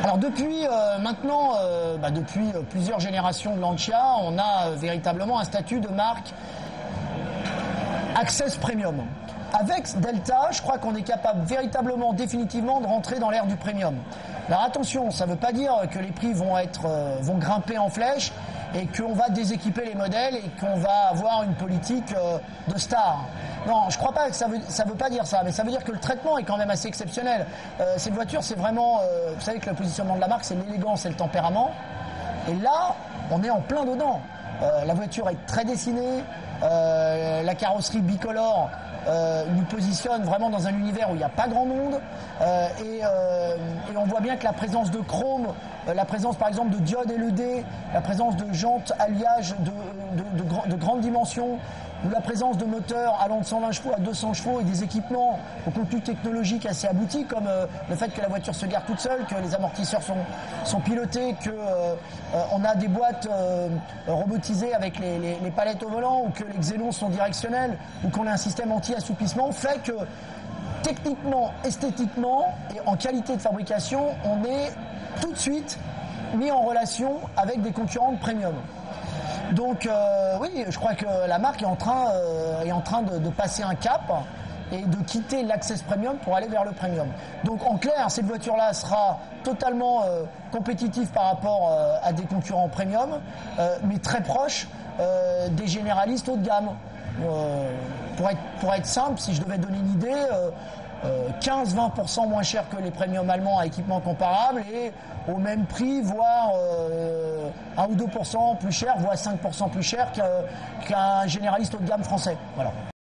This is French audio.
Alors depuis depuis plusieurs générations de Lancia, on a véritablement un statut de marque Access Premium. Avec Delta, je crois qu'on est capable véritablement, définitivement, de rentrer dans l'ère du premium. Alors attention, ça ne veut pas dire que les prix vont grimper en flèche et qu'on va déséquiper les modèles et qu'on va avoir une politique de star. Non, je crois pas que ça veut pas dire ça, mais ça veut dire que le traitement est quand même assez exceptionnel. Cette voiture, c'est vraiment, vous savez que le positionnement de la marque, c'est l'élégance et le tempérament. Et là, on est en plein dedans. La voiture est très dessinée, la carrosserie bicolore nous positionne vraiment dans un univers où il n'y a pas grand monde et on voit bien que la présence de chrome, la présence par exemple de diodes LED, la présence de jantes alliage de grandes dimensions, ou la présence de moteurs allant de 120 chevaux à 200 chevaux et des équipements au contenu technologique assez abouti, comme le fait que la voiture se gare toute seule, que les amortisseurs sont pilotés, qu'on a des boîtes robotisées avec les palettes au volant, ou que les xélons sont directionnels, ou qu'on a un système anti-assoupissement, fait que techniquement, esthétiquement et en qualité de fabrication, on est tout de suite mis en relation avec des concurrents de premium. Donc oui, je crois que la marque est en train de passer un cap et de quitter l'Access Premium pour aller vers le Premium. Donc en clair, cette voiture-là sera totalement compétitive par rapport à des concurrents Premium, mais très proche des généralistes haut de gamme. Pour être simple, si je devais donner une idée, 15-20% moins cher que les premiums allemands à équipement comparable et au même prix, voire 1 ou 2% plus cher, voire 5% plus cher qu'un généraliste haut de gamme français. Voilà.